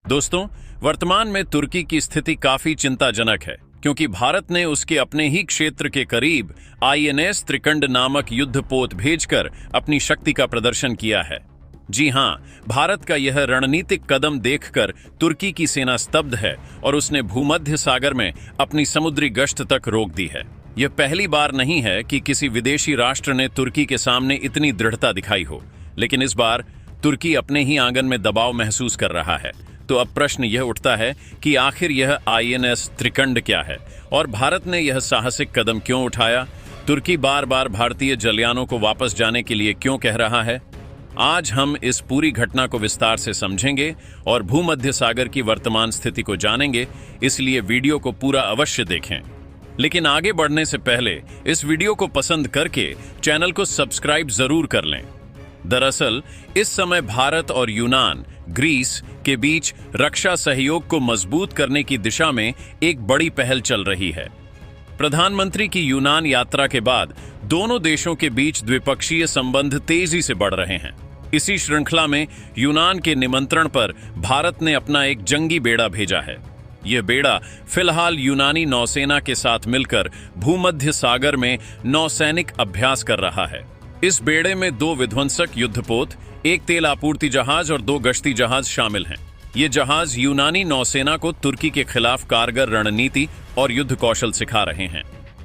दोस्तों, वर्तमान में तुर्की की स्थिति काफी चिंताजनक है क्योंकि भारत ने उसके अपने ही क्षेत्र के करीब आईएनएस त्रिकंड नामक युद्धपोत भेजकर अपनी शक्ति का प्रदर्शन किया है। जी हां, भारत का यह रणनीतिक कदम देखकर तुर्की की सेना स्तब्ध है और उसने भूमध्य सागर में अपनी समुद्री गश्त तक रोक दी है। यह पहली बार नहीं है कि किसी विदेशी राष्ट्र ने तुर्की के सामने इतनी दृढ़ता दिखाई हो, लेकिन इस बार तुर्की अपने ही आंगन में दबाव महसूस कर रहा है। तो अब प्रश्न यह उठता है कि आखिर यह आईएनएस त्रिकंड क्या है और भारत ने यह साहसिक कदम क्यों उठाया? तुर्की बार बार भारतीय जलयानों को वापस जाने के लिए क्यों कह रहा है? आज हम इस पूरी घटना को विस्तार से समझेंगे और भूमध्य सागर की वर्तमान स्थिति को जानेंगे, इसलिए वीडियो को पूरा अवश्य देखें। लेकिन आगे बढ़ने से पहले इस वीडियो को पसंद करके चैनल को सब्सक्राइब जरूर कर लें। दरअसल इस समय भारत और यूनान, ग्रीस के बीच रक्षा सहयोग को मजबूत करने की दिशा में एक बड़ी पहल चल रही है। प्रधानमंत्री की यूनान यात्रा के बाद दोनों देशों के बीच द्विपक्षीय संबंध तेजी से बढ़ रहे हैं। इसी श्रृंखला में यूनान के निमंत्रण पर भारत ने अपना एक जंगी बेड़ा भेजा है। यह बेड़ा फिलहाल यूनानी नौसेना के साथ मिलकर भूमध्य सागर में नौसैनिक अभ्यास कर रहा है। इस बेड़े में 2 विध्वंसक युद्धपोत, 1 तेल आपूर्ति जहाज और 2 गश्ती जहाज शामिल हैं। ये जहाज यूनानी नौसेना को तुर्की के खिलाफ कारगर रणनीति और युद्ध कौशल सिखा रहे हैं।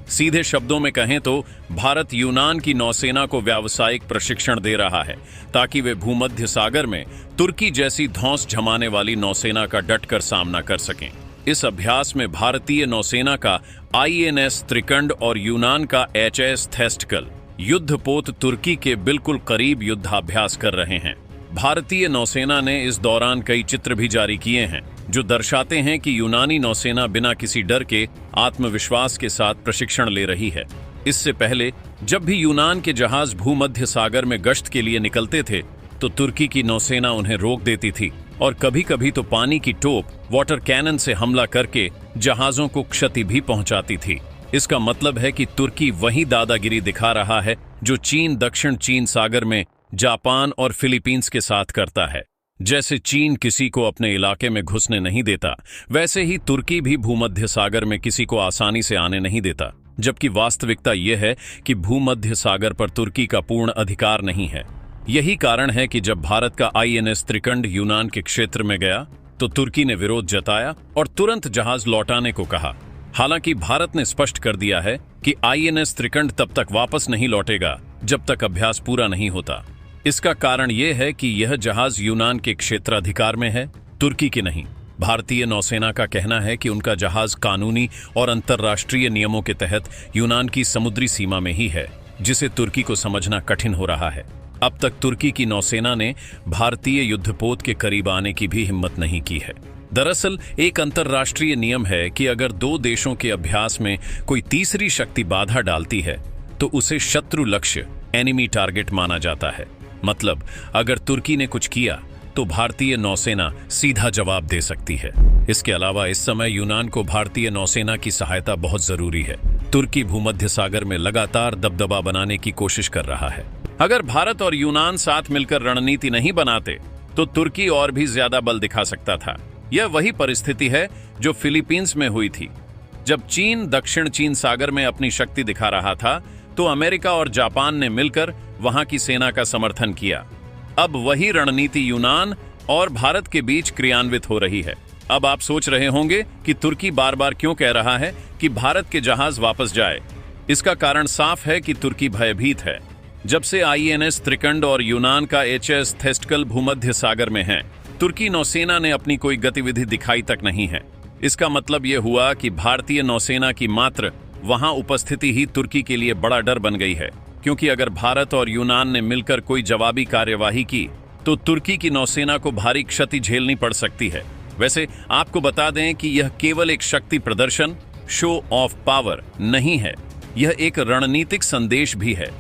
सीधे शब्दों में कहें तो भारत यूनान की नौसेना को व्यावसायिक प्रशिक्षण दे रहा है ताकि वे भूमध्य सागर में तुर्की जैसी धौंस जमाने वाली नौसेना का डटकर सामना कर सकें। इस अभ्यास में भारतीय नौसेना का आईएनएस त्रिकंड और यूनान का एचएस थेस्टकल युद्धपोत तुर्की के बिल्कुल करीब युद्धाभ्यास कर रहे हैं। भारतीय नौसेना ने इस दौरान कई चित्र भी जारी किए हैं जो दर्शाते हैं कि यूनानी नौसेना बिना किसी डर के आत्मविश्वास के साथ प्रशिक्षण ले रही है। इससे पहले जब भी यूनान के जहाज भूमध्य सागर में गश्त के लिए निकलते थे तो तुर्की की नौसेना उन्हें रोक देती थी और कभी कभी तो पानी की टोप, वाटर कैनन से हमला करके जहाजों को क्षति भी पहुंचाती थी। इसका मतलब है कि तुर्की वही दादागिरी दिखा रहा है जो चीन दक्षिण चीन सागर में जापान और फिलीपींस के साथ करता है। जैसे चीन किसी को अपने इलाके में घुसने नहीं देता, वैसे ही तुर्की भी भूमध्य सागर में किसी को आसानी से आने नहीं देता। जबकि वास्तविकता यह है कि भूमध्य सागर पर तुर्की का पूर्ण अधिकार नहीं है। यही कारण है कि जब भारत का आईएनएस त्रिकंड यूनान के क्षेत्र में गया तो तुर्की ने विरोध जताया और तुरंत जहाज लौटाने को कहा। हालांकि भारत ने स्पष्ट कर दिया है कि आईएनएस त्रिकंड तब तक वापस नहीं लौटेगा जब तक अभ्यास पूरा नहीं होता। इसका कारण यह है कि यह जहाज यूनान के क्षेत्राधिकार में है, तुर्की के नहीं। भारतीय नौसेना का कहना है कि उनका जहाज कानूनी और अंतर्राष्ट्रीय नियमों के तहत यूनान की समुद्री सीमा में ही है, जिसे तुर्की को समझना कठिन हो रहा है। अब तक तुर्की की नौसेना ने भारतीय युद्धपोत के करीब आने की भी हिम्मत नहीं की है। दरअसल एक अंतर्राष्ट्रीय नियम है कि अगर 2 देशों के अभ्यास में कोई तीसरी शक्ति बाधा डालती है तो उसे शत्रु लक्ष्य, एनिमी टारगेट माना जाता है। मतलब अगर तुर्की ने कुछ किया तो भारतीय नौसेना सीधा जवाब दे सकती है। इसके अलावा इस समय यूनान को भारतीय नौसेना की सहायता बहुत जरूरी है। तुर्की भूमध्य सागर में लगातार दबदबा बनाने की कोशिश कर रहा है। अगर भारत और यूनान साथ मिलकर रणनीति नहीं बनाते तो तुर्की और भी ज्यादा बल दिखा सकता था। यह वही परिस्थिति है जो फिलीपींस में हुई थी। जब चीन दक्षिण चीन सागर में अपनी शक्ति दिखा रहा था तो अमेरिका और जापान ने मिलकर वहां की सेना का समर्थन किया। अब वही रणनीति यूनान और भारत के बीच क्रियान्वित हो रही है। अब आप सोच रहे होंगे कि तुर्की बार बार क्यों कह रहा है कि भारत के जहाज वापस जाए। इसका कारण साफ है कि तुर्की भयभीत है। जब से आईएनएस त्रिकंड और यूनान का एचएस थेस्टकल भूमध्य सागर में है, तुर्की नौसेना ने अपनी कोई गतिविधि दिखाई तक नहीं है। इसका मतलब यह हुआ कि भारतीय नौसेना की मात्र वहां उपस्थिति ही तुर्की के लिए बड़ा डर बन गई है, क्योंकि अगर भारत और यूनान ने मिलकर कोई जवाबी कार्यवाही की तो तुर्की की नौसेना को भारी क्षति झेलनी पड़ सकती है। वैसे आपको बता दें कि यह केवल एक शक्ति प्रदर्शन, शो ऑफ पावर नहीं है, यह एक रणनीतिक संदेश भी है।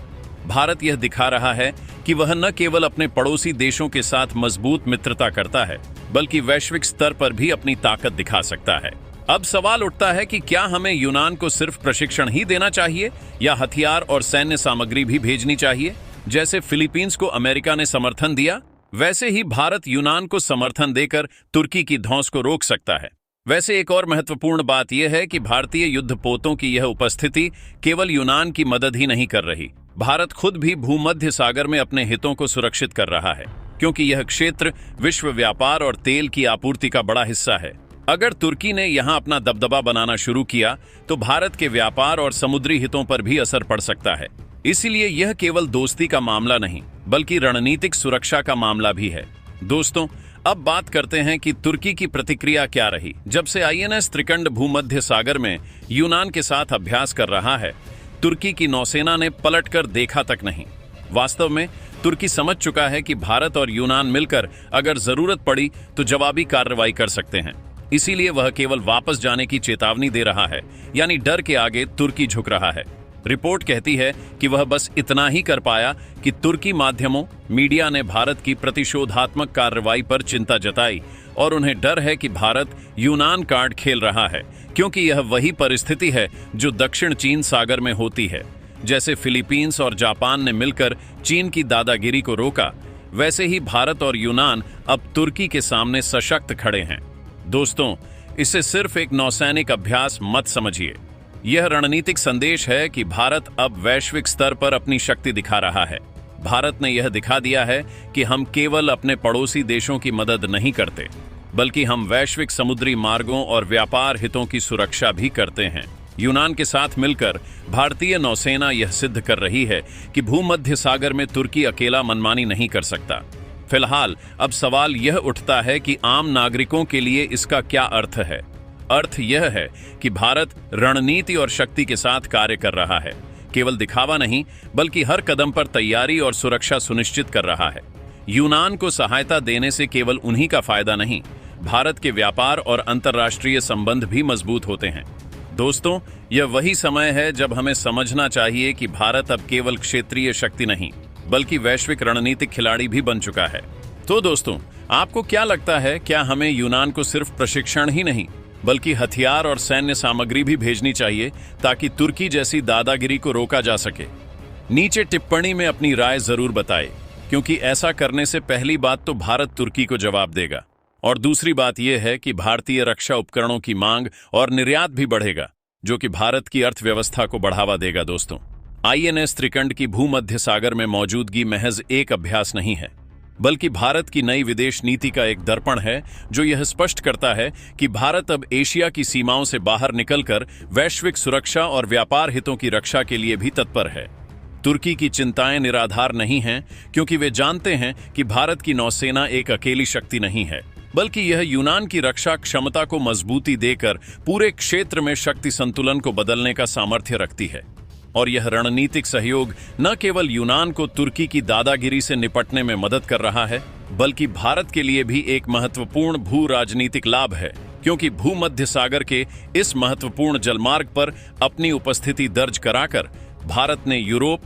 भारत यह दिखा रहा है कि वह न केवल अपने पड़ोसी देशों के साथ मजबूत मित्रता करता है, बल्कि वैश्विक स्तर पर भी अपनी ताकत दिखा सकता है। अब सवाल उठता है कि क्या हमें यूनान को सिर्फ प्रशिक्षण ही देना चाहिए या हथियार और सैन्य सामग्री भी भेजनी चाहिए? जैसे फिलीपींस को अमेरिका ने समर्थन दिया, वैसे ही भारत यूनान को समर्थन देकर तुर्की की धौंस को रोक सकता है। वैसे एक और महत्वपूर्ण बात यह है कि भारतीय युद्धपोतों की यह उपस्थिति केवल यूनान की मदद ही नहीं कर रही, भारत खुद भी भूमध्य सागर में अपने हितों को सुरक्षित कर रहा है, क्योंकि यह क्षेत्र विश्व व्यापार और तेल की आपूर्ति का बड़ा हिस्सा है। अगर तुर्की ने यहां अपना दबदबा बनाना शुरू किया तो भारत के व्यापार और समुद्री हितों पर भी असर पड़ सकता है। इसीलिए यह केवल दोस्ती का मामला नहीं बल्कि रणनीतिक सुरक्षा का मामला भी है। दोस्तों, अब बात करते हैं कि तुर्की की प्रतिक्रिया क्या रही जब से आईएनएस त्रिकंड भूमध्य सागर में यूनान के साथ अभ्यास कर रहा है। तुर्की की नौसेना ने पलटकर देखा तक नहीं। वास्तव में तुर्की समझ चुका है कि भारत और यूनान मिलकर अगर जरूरत पड़ी तो जवाबी कार्रवाई कर सकते हैं। इसीलिए वह केवल वापस जाने की चेतावनी दे रहा है, यानी डर के आगे तुर्की झुक रहा है। रिपोर्ट कहती है कि वह बस इतना ही कर पाया कि तुर्की माध्यमों, मीडिया ने भारत की प्रतिशोधात्मक कार्रवाई पर चिंता जताई और उन्हें डर है कि भारत यूनान कार्ड खेल रहा है, क्योंकि यह वही परिस्थिति है जो दक्षिण चीन सागर में होती है। जैसे फिलीपींस और जापान ने मिलकर चीन की दादागिरी को रोका, वैसे ही भारत और यूनान अब तुर्की के सामने सशक्त खड़े हैं। दोस्तों, इसे सिर्फ एक नौसैनिक अभ्यास मत समझिए। यह रणनीतिक संदेश है कि भारत अब वैश्विक स्तर पर अपनी शक्ति दिखा रहा है। भारत ने यह दिखा दिया है कि हम केवल अपने पड़ोसी देशों की मदद नहीं करते, बल्कि हम वैश्विक समुद्री मार्गों और व्यापार हितों की सुरक्षा भी करते हैं। यूनान के साथ मिलकर भारतीय नौसेना यह सिद्ध कर रही है कि भूमध्य सागर में तुर्की अकेला मनमानी नहीं कर सकता। फिलहाल अब सवाल यह उठता है कि आम नागरिकों के लिए इसका क्या अर्थ है। अर्थ यह है कि भारत रणनीति और शक्ति के साथ कार्य कर रहा है, केवल दिखावा नहीं बल्कि हर कदम पर तैयारी और सुरक्षा सुनिश्चित कर रहा है। यूनान को सहायता देने से केवल उन्हीं का फायदा नहीं, भारत के व्यापार और अंतर्राष्ट्रीय संबंध भी मजबूत होते हैं। दोस्तों, यह वही समय है जब हमें समझना चाहिए कि भारत अब केवल क्षेत्रीय शक्ति नहीं बल्कि वैश्विक रणनीतिक खिलाड़ी भी बन चुका है। तो दोस्तों, आपको क्या लगता है, क्या हमें यूनान को सिर्फ प्रशिक्षण ही नहीं बल्कि हथियार और सैन्य सामग्री भी भेजनी चाहिए ताकि तुर्की जैसी दादागिरी को रोका जा सके? नीचे टिप्पणी में अपनी राय जरूर बताएं, क्योंकि ऐसा करने से पहली बात तो भारत तुर्की को जवाब देगा और दूसरी बात यह है कि भारतीय रक्षा उपकरणों की मांग और निर्यात भी बढ़ेगा, जो कि भारत की अर्थव्यवस्था को बढ़ावा देगा। दोस्तों, आईएनएस त्रिकंड की भूमध्य सागर में मौजूदगी महज एक अभ्यास नहीं है, बल्कि भारत की नई विदेश नीति का एक दर्पण है जो यह स्पष्ट करता है कि भारत अब एशिया की सीमाओं से बाहर निकलकर वैश्विक सुरक्षा और व्यापार हितों की रक्षा के लिए भी तत्पर है। तुर्की की चिंताएं निराधार नहीं हैं, क्योंकि वे जानते हैं कि भारत की नौसेना एक अकेली शक्ति नहीं है, बल्कि यह यूनान की रक्षा क्षमता को मजबूती देकर पूरे क्षेत्र में शक्ति संतुलन को बदलने का सामर्थ्य रखती है। और यह रणनीतिक सहयोग न केवल यूनान को तुर्की की दादागिरी से निपटने में मदद कर रहा है, बल्कि भारत के लिए भी एक महत्वपूर्ण भू राजनीतिक लाभ है, क्योंकि भूमध्य सागर के इस महत्वपूर्ण जलमार्ग पर अपनी उपस्थिति दर्ज कराकर भारत ने यूरोप,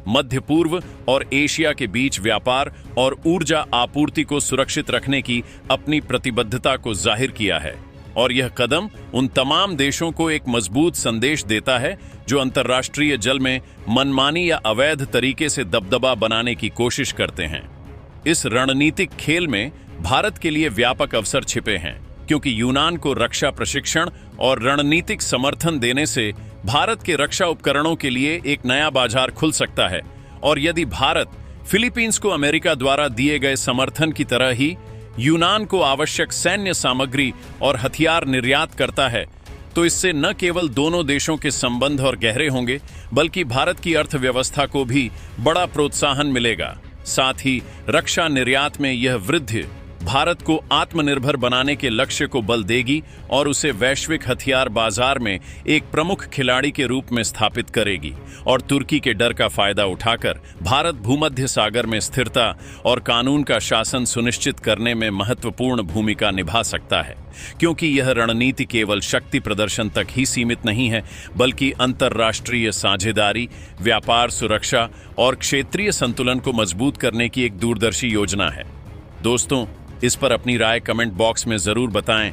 मध्य पूर्व और एशिया के बीच व्यापार और ऊर्जा आपूर्ति को सुरक्षित रखने की अपनी प्रतिबद्धता को जाहिर किया है। और यह कदम उन तमाम देशों को एक मजबूत संदेश देता है जो अंतर्राष्ट्रीय जल में मनमानी या अवैध तरीके से दबदबा बनाने की कोशिश करते हैं। इस रणनीतिक खेल में भारत के लिए व्यापक अवसर छिपे हैं, क्योंकि यूनान को रक्षा प्रशिक्षण और रणनीतिक समर्थन देने से भारत के रक्षा उपकरणों के लिए एक नया बाजार खुल सकता है। और यदि भारत फिलीपींस को अमेरिका द्वारा दिए गए समर्थन की तरह ही यूनान को आवश्यक सैन्य सामग्री और हथियार निर्यात करता है, तो इससे न केवल दोनों देशों के संबंध और गहरे होंगे, बल्कि भारत की अर्थव्यवस्था को भी बड़ा प्रोत्साहन मिलेगा। साथ ही रक्षा निर्यात में यह वृद्धि भारत को आत्मनिर्भर बनाने के लक्ष्य को बल देगी और उसे वैश्विक हथियार बाजार में एक प्रमुख खिलाड़ी के रूप में स्थापित करेगी। और तुर्की के डर का फायदा उठाकर भारत भूमध्य सागर में स्थिरता और कानून का शासन सुनिश्चित करने में महत्वपूर्ण भूमिका निभा सकता है, क्योंकि यह रणनीति केवल शक्ति प्रदर्शन तक ही सीमित नहीं है, बल्कि अंतर्राष्ट्रीय साझेदारी, व्यापार, सुरक्षा और क्षेत्रीय संतुलन को मजबूत करने की एक दूरदर्शी योजना है। दोस्तों, इस पर अपनी राय कमेंट बॉक्स में जरूर बताएं